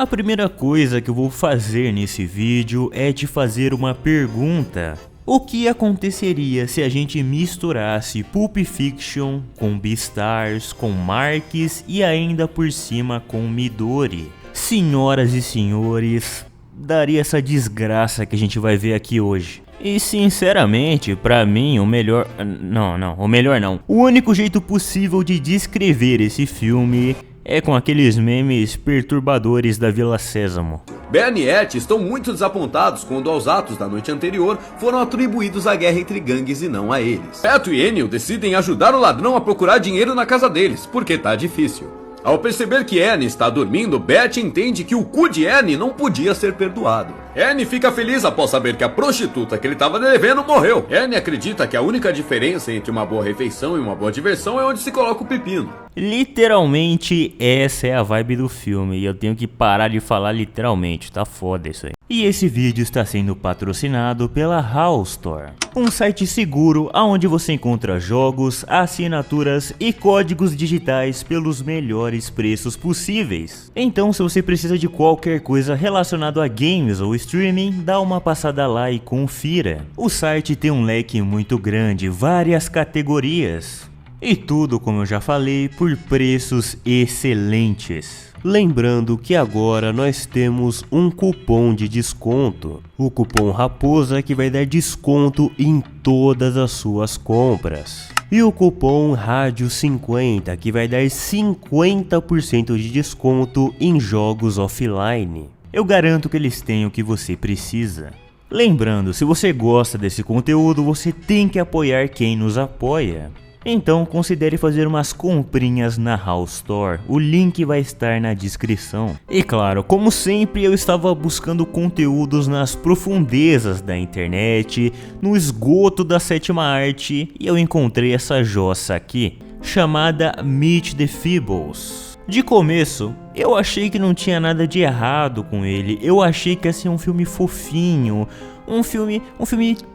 A primeira coisa que eu vou fazer nesse vídeo é te fazer uma pergunta. O que aconteceria se a gente misturasse Pulp Fiction com Beastars, com Marques e ainda por cima com Midori? Senhoras e senhores, daria essa desgraça que a gente vai ver aqui hoje. E sinceramente, pra mim, o melhor não. O único jeito possível de descrever esse filme é com aqueles memes perturbadores da Vila Sésamo. Ben e Et estão muito desapontados quando aos atos da noite anterior foram atribuídos à guerra entre gangues e não a eles. Beto e Enio decidem ajudar o ladrão a procurar dinheiro na casa deles, porque tá difícil. Ao perceber que Annie está dormindo, Beth entende que o cu de Annie não podia ser perdoado. Annie fica feliz após saber que a prostituta que ele estava devendo morreu. Annie acredita que a única diferença entre uma boa refeição e uma boa diversão é onde se coloca o pepino. Literalmente essa é a vibe do filme e eu tenho que parar de falar literalmente, tá foda isso aí. E esse vídeo está sendo patrocinado pela HAL Store, um site seguro onde você encontra jogos, assinaturas e códigos digitais pelos melhores preços possíveis. Então, se você precisa de qualquer coisa relacionado a games ou streaming, dá uma passada lá e confira. O site tem um leque muito grande, várias categorias. E tudo, como eu já falei, por preços excelentes. Lembrando que agora nós temos um cupom de desconto, o cupom Raposa, que vai dar desconto em todas as suas compras. E o cupom Rádio 50, que vai dar 50% de desconto em jogos offline. Eu garanto que eles têm o que você precisa. Lembrando, se você gosta desse conteúdo, você tem que apoiar quem nos apoia. Então considere fazer umas comprinhas na HAL Store, o link vai estar na descrição. E claro, como sempre eu estava buscando conteúdos nas profundezas da internet, no esgoto da sétima arte, e eu encontrei essa jossa aqui, chamada Meet the Feebles. De começo, eu achei que não tinha nada de errado com ele, eu achei que ia ser um filme fofinho, um filme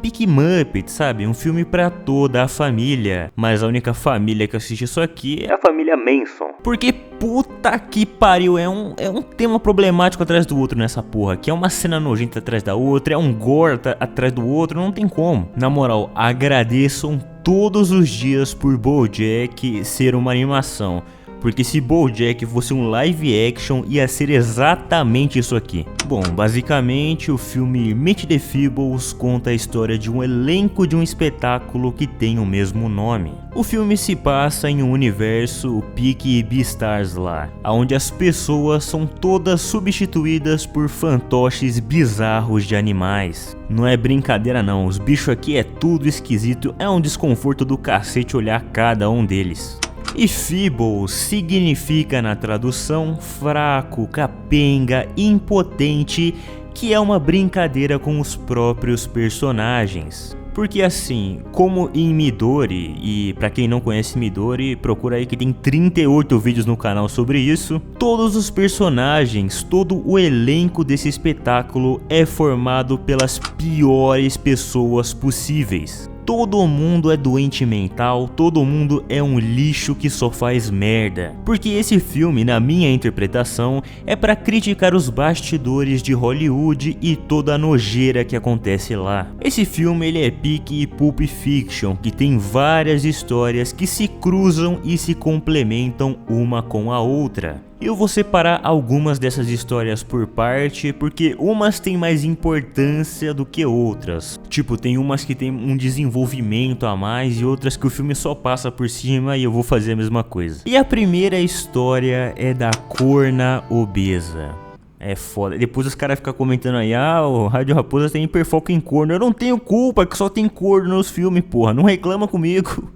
pique Muppet, sabe? Um filme pra toda a família. Mas a única família que assiste isso aqui é a família Manson. Porque puta que pariu, é um tema problemático atrás do outro nessa porra aqui. É uma cena nojenta atrás da outra, é um gore atrás do outro, não tem como. Na moral, agradeçam todos os dias por BoJack ser uma animação. Porque se BoJack fosse um live action, ia ser exatamente isso aqui. Bom, basicamente o filme Meet the Feebles conta a história de um elenco de um espetáculo que tem o mesmo nome. O filme se passa em um universo pique Beastars lá, onde as pessoas são todas substituídas por fantoches bizarros de animais. Não é brincadeira não, os bichos aqui é tudo esquisito, é um desconforto do cacete olhar cada um deles. E Feeble significa na tradução fraco, capenga, impotente, que é uma brincadeira com os próprios personagens. Porque assim, como em Midori, e pra quem não conhece Midori, procura aí que tem 38 vídeos no canal sobre isso, todos os personagens, todo o elenco desse espetáculo é formado pelas piores pessoas possíveis. Todo mundo é doente mental, todo mundo é um lixo que só faz merda. Porque esse filme, na minha interpretação, é pra criticar os bastidores de Hollywood e toda a nojeira que acontece lá. Esse filme ele é pique Pulp Fiction, que tem várias histórias que se cruzam e se complementam uma com a outra. Eu vou separar algumas dessas histórias por parte, porque umas têm mais importância do que outras. Tipo, tem umas que tem um desenvolvimento a mais e outras que o filme só passa por cima e eu vou fazer a mesma coisa. E a primeira história é da corna obesa. É foda. Depois os caras ficam comentando aí, o Rádio Raposa tem hiperfoco em corno. Eu não tenho culpa que só tem corno nos filmes, porra. Não reclama comigo.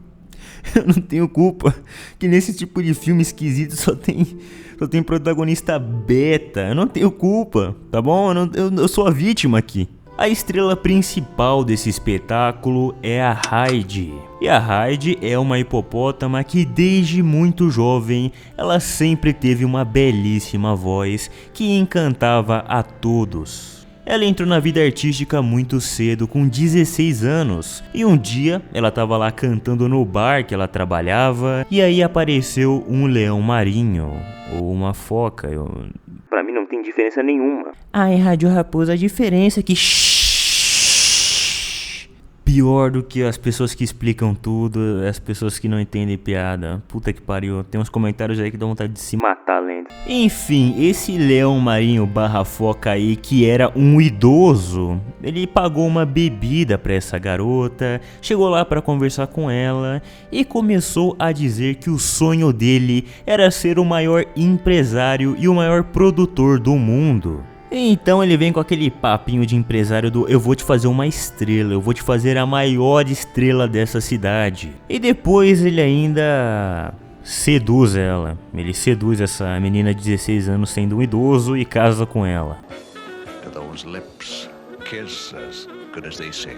Eu não tenho culpa que nesse tipo de filme esquisito só tem protagonista beta. Eu não tenho culpa, tá bom? Eu sou a vítima aqui. A estrela principal desse espetáculo é a Heidi. E a Heidi é uma hipopótama que desde muito jovem ela sempre teve uma belíssima voz que encantava a todos. Ela entrou na vida artística muito cedo, com 16 anos, e um dia ela estava lá cantando no bar que ela trabalhava, e aí apareceu um leão marinho, ou uma foca, pra mim mim não tem diferença nenhuma. Ai, Rádio Raposa, a diferença é que... Pior do que as pessoas que explicam tudo, as pessoas que não entendem piada. Puta que pariu, tem uns comentários aí que dão vontade de se matar, lendo. Enfim, esse leão marinho barra foca aí, que era um idoso, ele pagou uma bebida pra essa garota, chegou lá pra conversar com ela e começou a dizer que o sonho dele era ser o maior empresário e o maior produtor do mundo. Então ele vem com aquele papinho de empresário do eu vou te fazer uma estrela, eu vou te fazer a maior estrela dessa cidade. E depois ele ainda seduz ela, ele seduz essa menina de 16 anos sendo um idoso e casa com ela. Those lips kiss as good as they sing.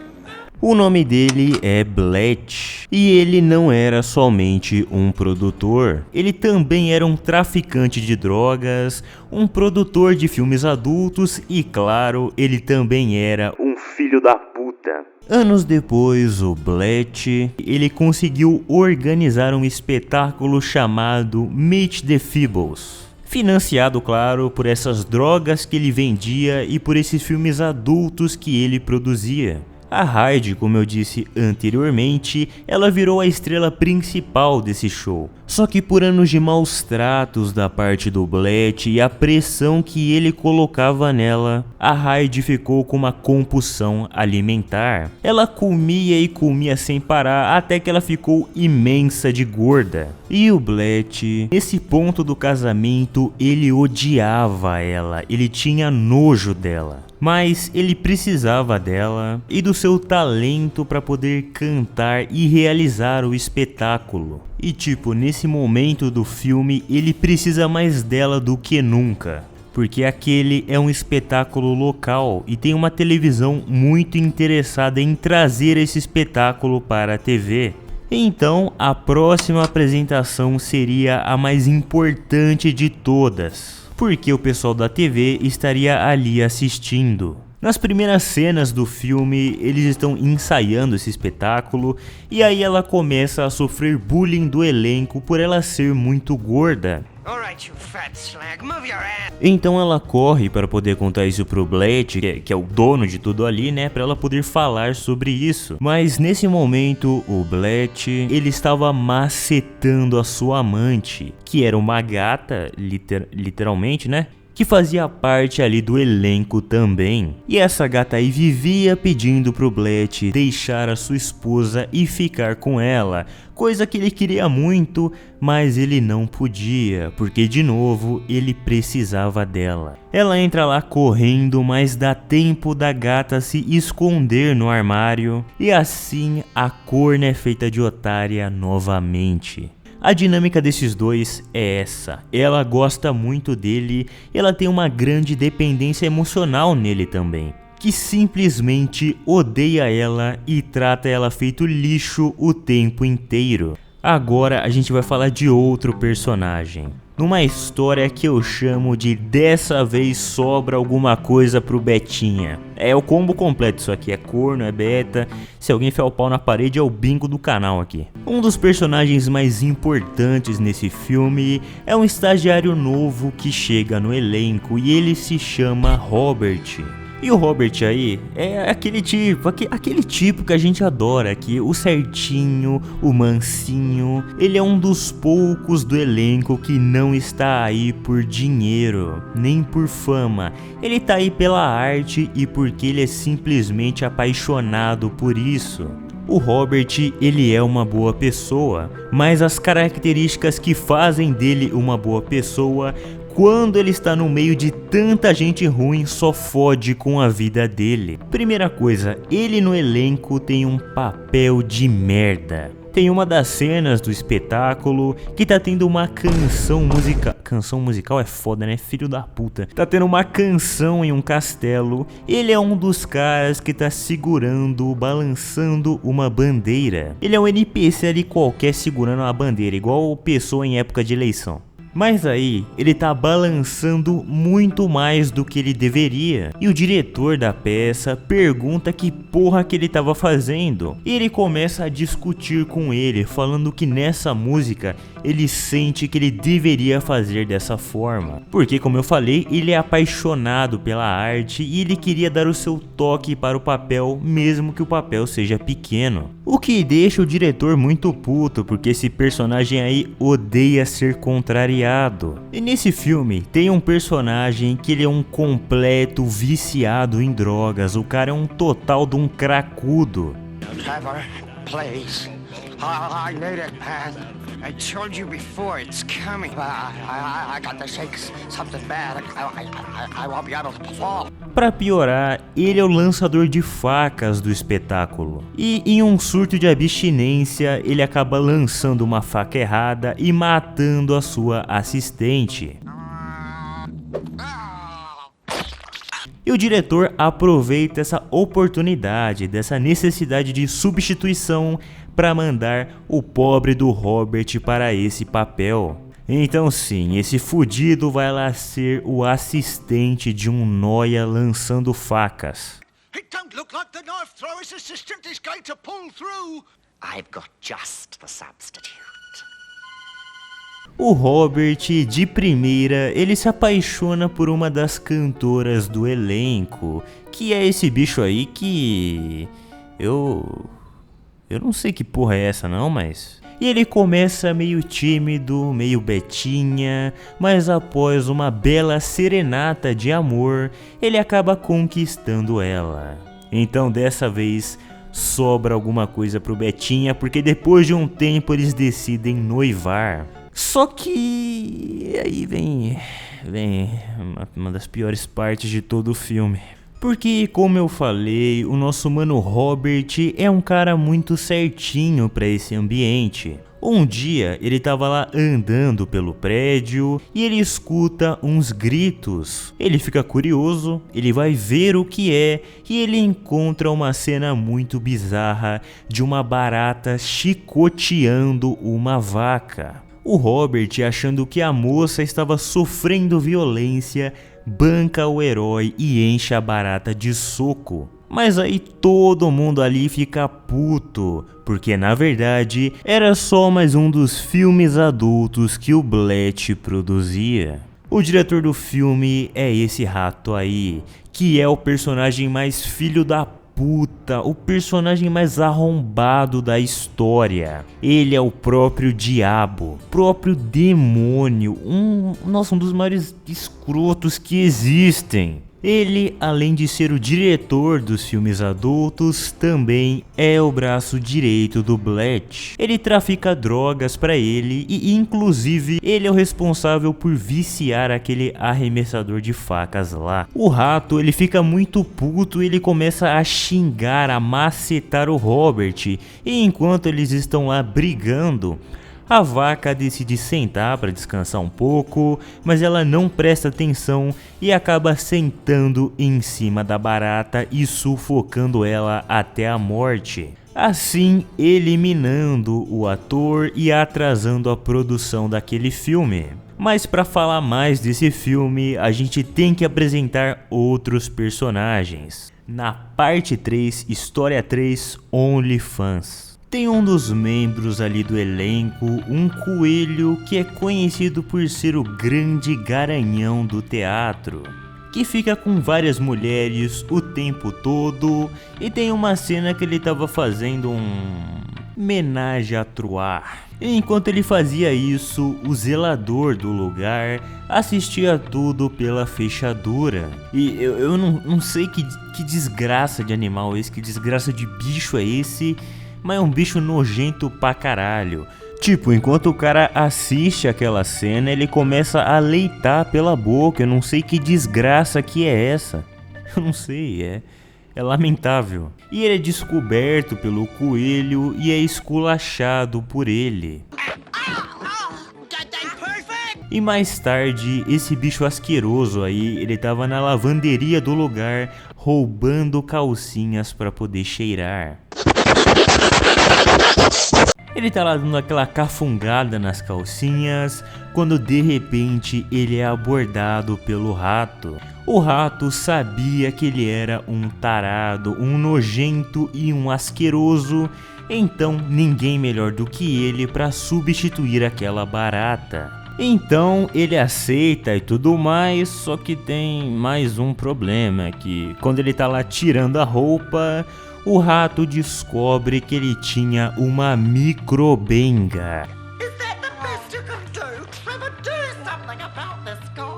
O nome dele é Bletch, e ele não era somente um produtor, ele também era um traficante de drogas, um produtor de filmes adultos e, claro, ele também era um filho da puta. Anos depois, o Bletch, ele conseguiu organizar um espetáculo chamado Meet the Feebles. Financiado, claro, por essas drogas que ele vendia e por esses filmes adultos que ele produzia. A Heidi, como eu disse anteriormente, ela virou a estrela principal desse show. Só que por anos de maus tratos da parte do Bletch e a pressão que ele colocava nela, a Heidi ficou com uma compulsão alimentar. Ela comia e comia sem parar até que ela ficou imensa de gorda. E o Bletch, nesse ponto do casamento, ele odiava ela, ele tinha nojo dela. Mas ele precisava dela e do seu talento para poder cantar e realizar o espetáculo. E tipo, nesse momento do filme, ele precisa mais dela do que nunca. Porque aquele é um espetáculo local e tem uma televisão muito interessada em trazer esse espetáculo para a TV. Então, a próxima apresentação seria a mais importante de todas, porque o pessoal da TV estaria ali assistindo. Nas primeiras cenas do filme, eles estão ensaiando esse espetáculo e aí ela começa a sofrer bullying do elenco por ela ser muito gorda. Então ela corre para poder contar isso pro Bletch, que é o dono de tudo ali, né, para ela poder falar sobre isso. Mas nesse momento o Bletch, ele estava macetando a sua amante, que era uma gata, literalmente, né, que fazia parte ali do elenco também. E essa gata aí vivia pedindo pro Bletch deixar a sua esposa e ficar com ela, coisa que ele queria muito, mas ele não podia, porque de novo ele precisava dela. Ela entra lá correndo, mas dá tempo da gata se esconder no armário, e assim a corna é feita de otária novamente. A dinâmica desses dois é essa, ela gosta muito dele e ela tem uma grande dependência emocional nele também, que simplesmente odeia ela e trata ela feito lixo o tempo inteiro. Agora a gente vai falar de outro personagem, numa história que eu chamo de Dessa Vez Sobra Alguma Coisa pro Betinha. É o combo completo isso aqui, é corno, é beta, se alguém enfiar o pau na parede é o bingo do canal aqui. Um dos personagens mais importantes nesse filme é um estagiário novo que chega no elenco e ele se chama Robert. E o Robert aí é aquele tipo que a gente adora aqui, o certinho, o mansinho. Ele é um dos poucos do elenco que não está aí por dinheiro, nem por fama. Ele tá aí pela arte e porque ele é simplesmente apaixonado por isso. O Robert, ele é uma boa pessoa, mas as características que fazem dele uma boa pessoa, quando ele está no meio de tanta gente ruim, só fode com a vida dele. Primeira coisa, ele no elenco tem um papel de merda. Tem uma das cenas do espetáculo que tá tendo uma canção musical. Canção musical é foda, né? Filho da puta. Tá tendo uma canção em um castelo. Ele é um dos caras que tá segurando, balançando uma bandeira. Ele é um NPC ali qualquer segurando uma bandeira, igual pessoa em época de eleição. Mas aí, ele tá balançando muito mais do que ele deveria. E o diretor da peça pergunta que porra que ele tava fazendo. E ele começa a discutir com ele, falando que nessa música ele sente que ele deveria fazer dessa forma. Porque, como eu falei, ele é apaixonado pela arte e ele queria dar o seu toque para o papel, mesmo que o papel seja pequeno. O que deixa o diretor muito puto, porque esse personagem aí odeia ser contrariado. E nesse filme tem um personagem que ele é um completo viciado em drogas. O cara é um total de um cracudo. Trevor, please. I need it, man. I told you before, it's coming. I got to shake something bad. I won't be able to perform. Pra piorar, ele é o lançador de facas do espetáculo. E em um surto de abstinência, ele acaba lançando uma faca errada e matando a sua assistente. E o diretor aproveita essa oportunidade, dessa necessidade de substituição para mandar o pobre do Robert para esse papel. Então sim, esse fudido vai lá ser o assistente de um nóia lançando facas. It don't look like the knife thrower's assistant is going to pull through. I've got just the substitute. O Robert, de primeira, ele se apaixona por uma das cantoras do elenco, que é esse bicho aí que... Eu não sei que porra é essa não, mas... E ele começa meio tímido, meio betinha, mas após uma bela serenata de amor, ele acaba conquistando ela. Então dessa vez sobra alguma coisa pro Betinha, porque depois de um tempo eles decidem noivar. Só que aí vem uma das piores partes de todo o filme. Porque, como eu falei, o nosso mano Robert é um cara muito certinho para esse ambiente. Um dia ele tava lá andando pelo prédio e ele escuta uns gritos. Ele fica curioso, ele vai ver o que é e ele encontra uma cena muito bizarra de uma barata chicoteando uma vaca. O Robert, achando que a moça estava sofrendo violência, banca o herói e enche a barata de soco. Mas aí todo mundo ali fica puto, porque na verdade era só mais um dos filmes adultos que o Bletch produzia. O diretor do filme é esse rato aí, que é o personagem mais filho da puta, o personagem mais arrombado da história. Ele é o próprio diabo, próprio demônio, um dos maiores escrotos que existem. Ele, além de ser o diretor dos filmes adultos, também é o braço direito do Bletch. Ele trafica drogas pra ele e inclusive ele é o responsável por viciar aquele arremessador de facas lá. O rato, ele fica muito puto e ele começa a xingar, a macetar o Robert. E enquanto eles estão lá brigando, a vaca decide sentar para descansar um pouco, mas ela não presta atenção e acaba sentando em cima da barata e sufocando ela até a morte. Assim, eliminando o ator e atrasando a produção daquele filme. Mas para falar mais desse filme, a gente tem que apresentar outros personagens. Na parte 3, História 3, OnlyFans. Tem um dos membros ali do elenco, um coelho que é conhecido por ser o grande garanhão do teatro, que fica com várias mulheres o tempo todo, e tem uma cena que ele tava fazendo um menage à trois. E enquanto ele fazia isso, o zelador do lugar assistia tudo pela fechadura. E eu não sei que desgraça de animal é esse, que desgraça de bicho é esse, mas é um bicho nojento pra caralho. Tipo, enquanto o cara assiste aquela cena, ele começa a leitar pela boca. Eu não sei que desgraça que é essa. Eu não sei, é lamentável. E ele é descoberto pelo coelho e é esculachado por ele. E mais tarde, esse bicho asqueroso aí, ele tava na lavanderia do lugar, roubando calcinhas pra poder cheirar. Ele tá lá dando aquela cafungada nas calcinhas, quando de repente ele é abordado pelo rato. O rato sabia que ele era um tarado, um nojento e um asqueroso, então ninguém melhor do que ele para substituir aquela barata. Então ele aceita e tudo mais, só que tem mais um problema, que quando ele tá lá tirando a roupa, o rato descobre que ele tinha uma microbenga.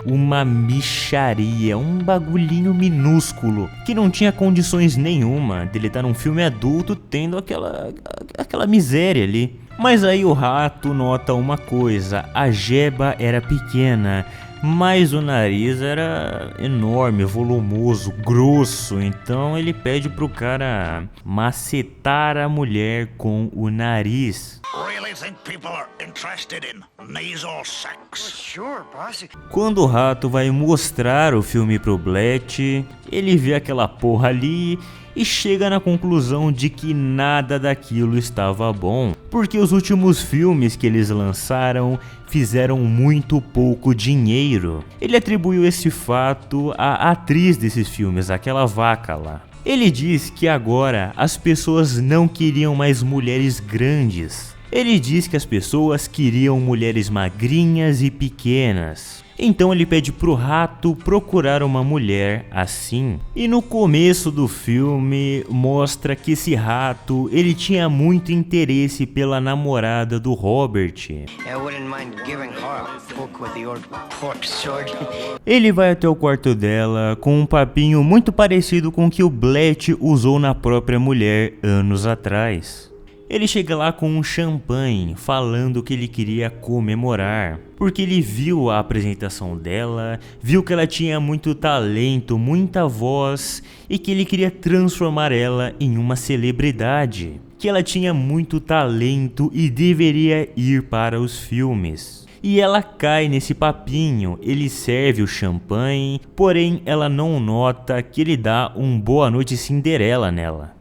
Uma mixaria, um bagulhinho minúsculo, que não tinha condições nenhuma dele estar num filme adulto tendo aquela miséria ali. Mas aí o rato nota uma coisa, a jeba era pequena, mas o nariz era enorme, volumoso, grosso, então ele pede pro cara macetar a mulher com o nariz. Really think people are interested in nasal sex? Sure, boss. Quando o rato vai mostrar o filme pro Blet, ele vê aquela porra ali e chega na conclusão de que nada daquilo estava bom, porque os últimos filmes que eles lançaram fizeram muito pouco dinheiro. Ele atribuiu esse fato à atriz desses filmes, aquela vaca lá. Ele diz que agora as pessoas não queriam mais mulheres grandes. Ele diz que as pessoas queriam mulheres magrinhas e pequenas. Então ele pede pro rato procurar uma mulher assim. E no começo do filme mostra que esse rato, ele tinha muito interesse pela namorada do Robert. Ele vai até o quarto dela com um papinho muito parecido com o que o Blet usou na própria mulher anos atrás. Ele chega lá com um champanhe, falando que ele queria comemorar, porque ele viu a apresentação dela, viu que ela tinha muito talento, muita voz e que ele queria transformar ela em uma celebridade, que ela tinha muito talento e deveria ir para os filmes. E ela cai nesse papinho, ele serve o champanhe, porém ela não nota que ele dá um boa noite Cinderela nela.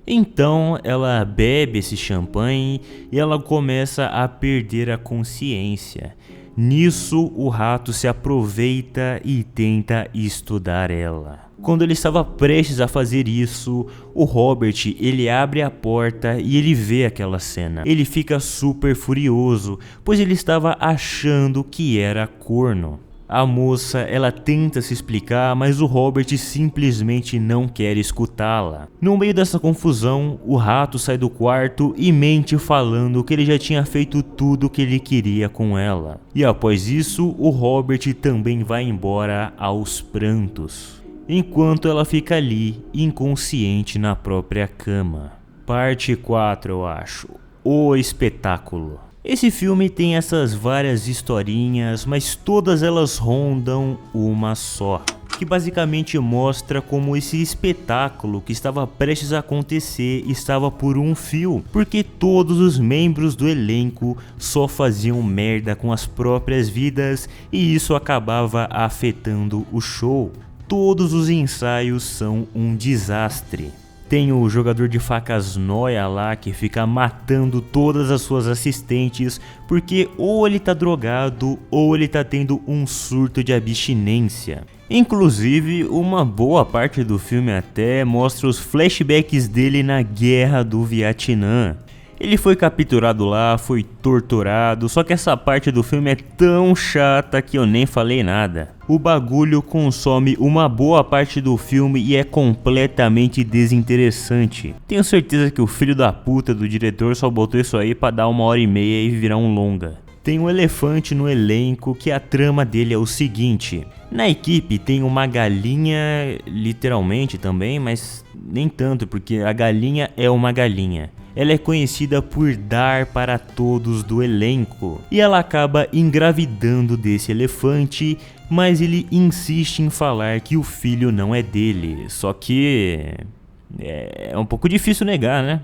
Então ela bebe esse champanhe e ela começa a perder a consciência. Nisso o rato se aproveita e tenta estudar ela. Quando ele estava prestes a fazer isso, o Robert ele abre a porta e ele vê aquela cena. Ele fica super furioso, pois ele estava achando que era corno. A moça, ela tenta se explicar, mas o Robert simplesmente não quer escutá-la. No meio dessa confusão, o rato sai do quarto e mente falando que ele já tinha feito tudo o que ele queria com ela. E após isso, o Robert também vai embora aos prantos, enquanto ela fica ali, inconsciente na própria cama. Parte 4, eu acho. O espetáculo. Esse filme tem essas várias historinhas, mas todas elas rondam uma só, que basicamente mostra como esse espetáculo que estava prestes a acontecer estava por um fio, porque todos os membros do elenco só faziam merda com as próprias vidas e isso acabava afetando o show. Todos os ensaios são um desastre. Tem o jogador de facas Noia lá que fica matando todas as suas assistentes porque ou ele tá drogado ou ele tá tendo um surto de abstinência. Inclusive, uma boa parte do filme até mostra os flashbacks dele na guerra do Vietnã. Ele foi capturado lá, foi torturado, só que essa parte do filme é tão chata que eu nem falei nada. O bagulho consome uma boa parte do filme e é completamente desinteressante. Tenho certeza que o filho da puta do diretor só botou isso aí pra dar 1h30 e virar um longa. Tem um elefante no elenco que a trama dele é o seguinte. Na equipe tem uma galinha, literalmente também, mas nem tanto, porque a galinha é uma galinha. Ela é conhecida por dar para todos do elenco e ela acaba engravidando desse elefante, mas ele insiste em falar que o filho não é dele, só que é um pouco difícil negar, né?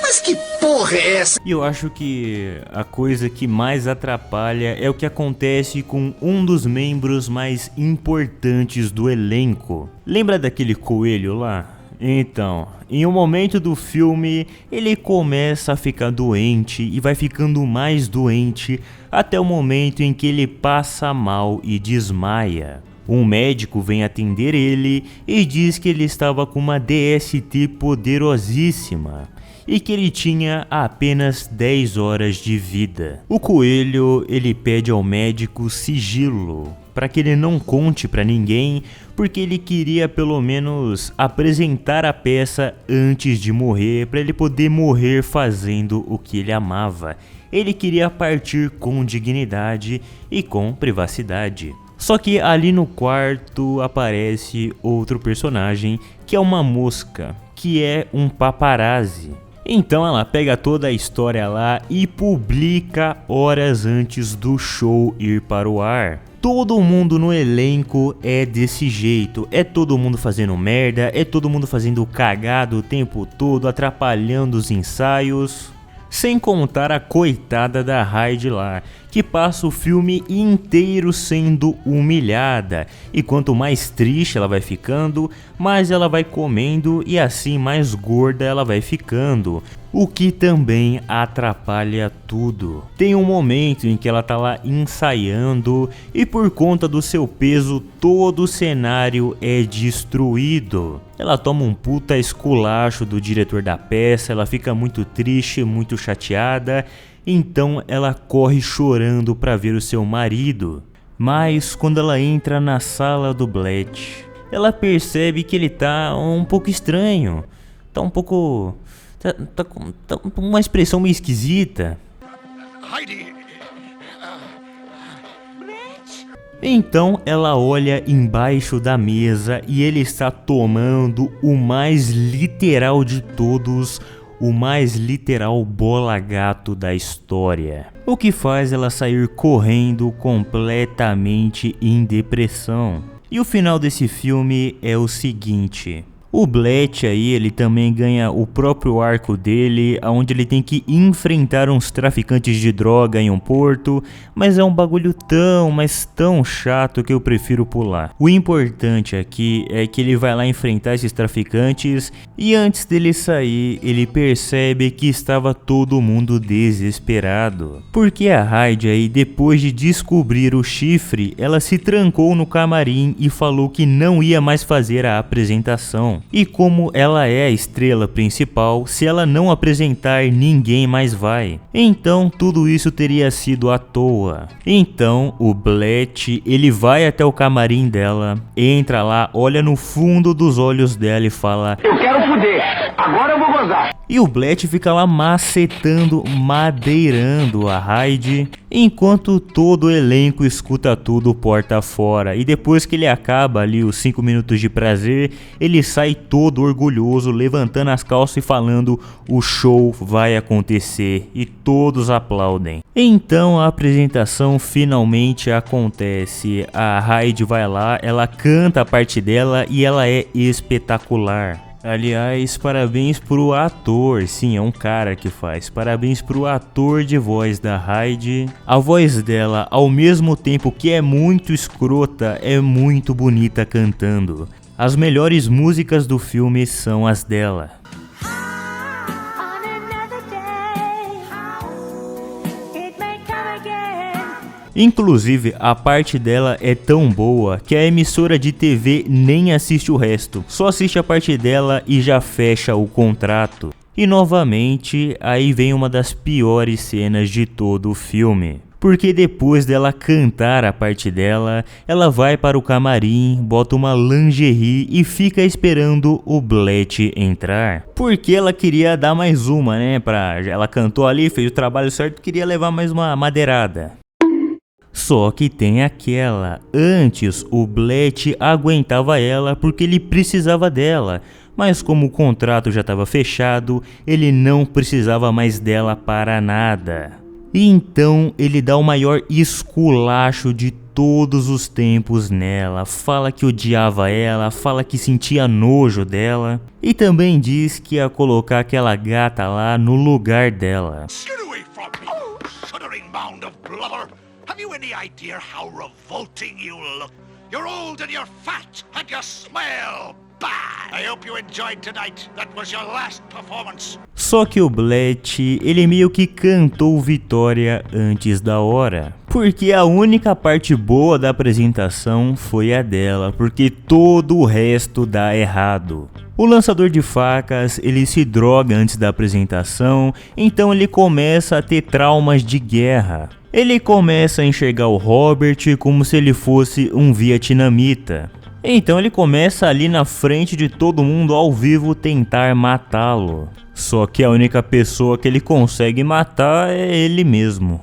Mas que porra é essa? E eu acho que a coisa que mais atrapalha é o que acontece com um dos membros mais importantes do elenco. Lembra daquele coelho lá? Então, Em um momento do filme, ele começa a ficar doente e vai ficando mais doente até o momento em que ele passa mal e desmaia. Um médico vem atender ele e diz que ele estava com uma DST poderosíssima e que ele tinha apenas 10 horas de vida. O coelho, ele pede ao médico sigilo, para que ele não conte para ninguém, porque ele queria pelo menos apresentar a peça antes de morrer, para ele poder morrer fazendo o que ele amava. Ele queria partir com dignidade e com privacidade. Só que ali no quarto aparece outro personagem, que é uma mosca, que é um paparazzi. Então ela pega toda a história lá e publica horas antes do show ir para o ar. Todo mundo no elenco é desse jeito, é todo mundo fazendo merda, é todo mundo fazendo cagado o tempo todo, atrapalhando os ensaios. Sem contar a coitada da Hyde lá, que passa o filme inteiro sendo humilhada. E quanto mais triste ela vai ficando, mais ela vai comendo e assim mais gorda ela vai ficando. O que também atrapalha tudo. Tem um momento em que ela tá lá ensaiando e por conta do seu peso todo o cenário é destruído. Ela toma um puta esculacho do diretor da peça, ela fica muito triste, muito chateada, então ela corre chorando para ver o seu marido. Mas quando ela entra na sala do Bletch, ela percebe que ele tá um pouco estranho, tá um pouco... Tá com uma expressão meio esquisita. Heidi! Então ela olha embaixo da mesa e ele está tomando o mais literal de todos, o mais literal bola gato da história. O que faz ela sair correndo completamente em depressão. E o final desse filme é o seguinte... O Bletch aí, ele também ganha o próprio arco dele, onde ele tem que enfrentar uns traficantes de droga em um porto, mas é um bagulho tão chato que eu prefiro pular. O importante aqui é que ele vai lá enfrentar esses traficantes e antes dele sair, ele percebe que estava todo mundo desesperado. Porque a Hyde aí, depois de descobrir o chifre, ela se trancou no camarim e falou que não ia mais fazer a apresentação. E como ela é a estrela principal, se ela não apresentar, ninguém mais vai. Então tudo isso teria sido à toa. Então o Bletch, ele vai até o camarim dela, entra lá, olha no fundo dos olhos dela e fala: Eu quero fuder, agora eu vou gozar. E o Bletch fica lá macetando, madeirando a Hyde, enquanto todo o elenco escuta tudo porta fora. E depois que ele acaba ali os 5 minutos de prazer, ele sai todo orgulhoso, levantando as calças e falando: o show vai acontecer, e todos aplaudem. Então a apresentação finalmente acontece, a Hyde vai lá, ela canta a parte dela e ela é espetacular. Aliás, parabéns pro ator, sim, é um cara que faz, parabéns pro ator de voz da Hyde. A voz dela, ao mesmo tempo que é muito escrota, é muito bonita cantando. As melhores músicas do filme são as dela. Inclusive, a parte dela é tão boa que a emissora de TV nem assiste o resto, só assiste a parte dela e já fecha o contrato. E novamente, aí vem uma das piores cenas de todo o filme. Porque depois dela cantar a parte dela, ela vai para o camarim, bota uma lingerie e fica esperando o Bletch entrar. Porque ela queria dar mais uma, né? Ela cantou ali, fez o trabalho certo, queria levar mais uma madeirada. Só que tem aquela, antes o Bletch aguentava ela porque ele precisava dela, mas como o contrato já estava fechado, ele não precisava mais dela para nada. E então ele dá o maior esculacho de todos os tempos nela, fala que odiava ela, fala que sentia nojo dela e também diz que ia colocar aquela gata lá no lugar dela. Get away from me, shuddering mound of blubber! Have you any idea how revolting you look? You're old and you're fat and you smell bad. I hope you enjoyed tonight. That was your last performance. Só que o Bletch, ele meio que cantou vitória antes da hora. Porque a única parte boa da apresentação foi a dela, porque todo o resto dá errado. O lançador de facas, ele se droga antes da apresentação, então ele começa a ter traumas de guerra. Ele começa a enxergar o Robert como se ele fosse um vietnamita. Então ele começa ali na frente de todo mundo ao vivo tentar matá-lo. Só que a única pessoa que ele consegue matar é ele mesmo.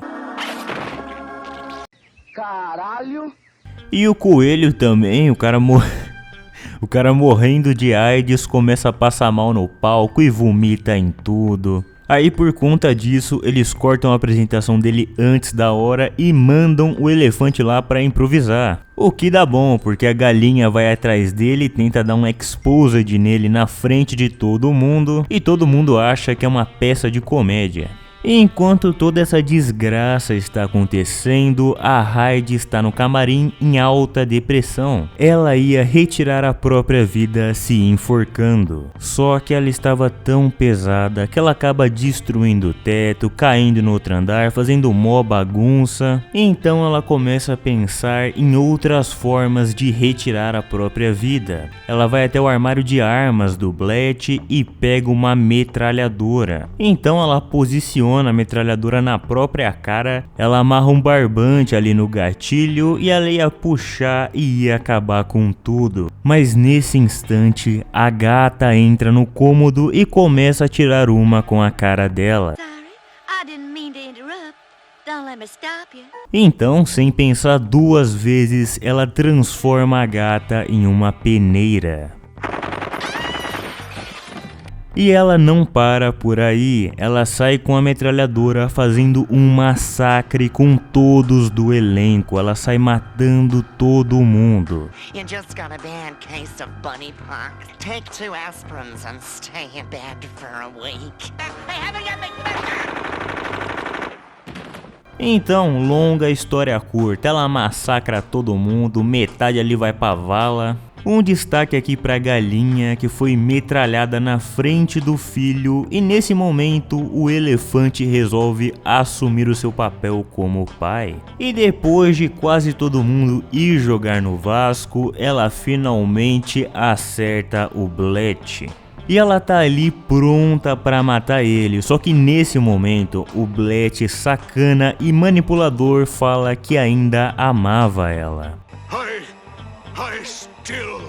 Caralho! E o coelho também, o cara morrendo de AIDS começa a passar mal no palco e vomita em tudo. Aí por conta disso, eles cortam a apresentação dele antes da hora e mandam o elefante lá pra improvisar. O que dá bom, porque a galinha vai atrás dele e tenta dar um exposed nele na frente de todo mundo, e todo mundo acha que é uma peça de comédia. Enquanto toda essa desgraça está acontecendo, a Heidi está no camarim em alta depressão. Ela ia retirar a própria vida se enforcando. Só que ela estava tão pesada que ela acaba destruindo o teto, caindo no outro andar, fazendo mó bagunça. Então ela começa a pensar em outras formas de retirar a própria vida. Ela vai até o armário de armas do Bletch e pega uma metralhadora. Então ela posiciona a metralhadora na própria cara, ela amarra um barbante ali no gatilho e ela ia puxar e ia acabar com tudo. Mas nesse instante, a gata entra no cômodo e começa a tirar uma com a cara dela. Então, sem pensar duas vezes, ela transforma a gata em uma peneira. E ela não para por aí, ela sai com a metralhadora fazendo um massacre com todos do elenco, ela sai matando todo mundo. You just got a bad case of bunny pox. Take 2 aspirins and stay in bed for a week. Então, longa história curta, ela massacra todo mundo, metade ali vai pra vala. Um destaque aqui pra galinha que foi metralhada na frente do filho e nesse momento o elefante resolve assumir o seu papel como pai. E depois de quase todo mundo ir jogar no Vasco, ela finalmente acerta o Bletch. E ela tá ali pronta pra matar ele, só que nesse momento o Bletch sacana e manipulador fala que ainda amava ela. I still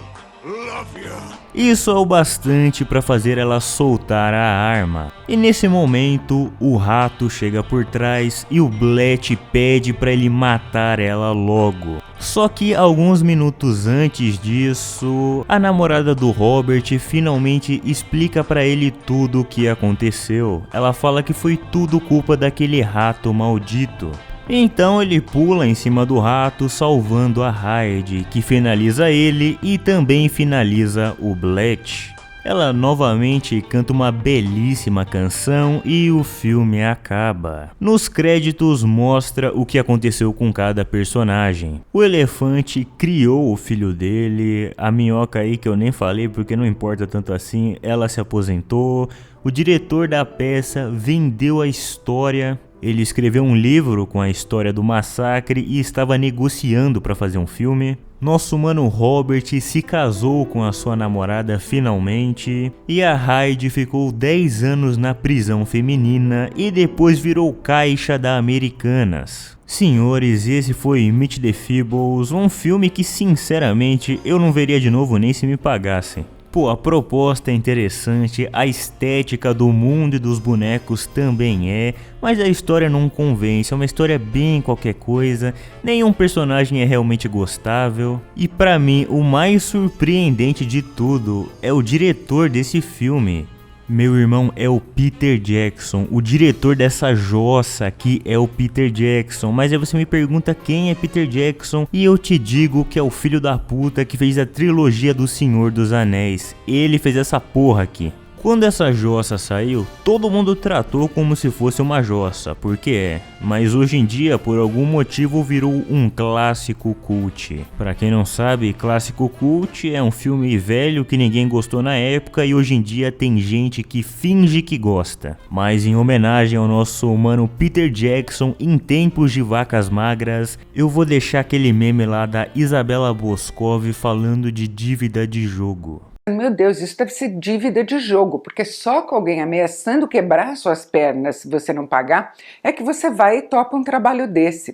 love you. Isso é o bastante para fazer ela soltar a arma. E nesse momento, o rato chega por trás e o Bletch pede para ele matar ela logo. Só que alguns minutos antes disso, a namorada do Robert finalmente explica para ele tudo o que aconteceu. Ela fala que foi tudo culpa daquele rato maldito. Então ele pula em cima do rato, salvando a Heidi, que finaliza ele e também finaliza o Bletch. Ela novamente canta uma belíssima canção e o filme acaba. Nos créditos mostra o que aconteceu com cada personagem. O elefante criou o filho dele, a minhoca aí que eu nem falei porque não importa tanto assim, ela se aposentou. O diretor da peça vendeu a história. Ele escreveu um livro com a história do massacre e estava negociando para fazer um filme. Nosso mano Robert se casou com a sua namorada finalmente. E a Heidi ficou 10 anos na prisão feminina e depois virou caixa da Americanas. Senhores, esse foi Meet the Feebles, um filme que sinceramente eu não veria de novo nem se me pagassem. Pô, a proposta é interessante, a estética do mundo e dos bonecos também é, mas a história não convence, é uma história bem qualquer coisa, nenhum personagem é realmente gostável. E pra mim, o mais surpreendente de tudo é o diretor desse filme. Meu irmão, é o Peter Jackson, o diretor dessa jossa aqui é o Peter Jackson. Mas aí você me pergunta quem é Peter Jackson e eu te digo que é o filho da puta que fez a trilogia do Senhor dos Anéis. Ele fez essa porra aqui. Quando essa jossa saiu, todo mundo tratou como se fosse uma jossa, porque é, mas hoje em dia por algum motivo virou um clássico cult. Pra quem não sabe, clássico cult é um filme velho que ninguém gostou na época e hoje em dia tem gente que finge que gosta. Mas em homenagem ao nosso mano Peter Jackson em tempos de vacas magras, eu vou deixar aquele meme lá da Isabela Boscov falando de dívida de jogo. Meu Deus, isso deve ser dívida de jogo, porque só com alguém ameaçando quebrar suas pernas se você não pagar, é que você vai e topa um trabalho desse.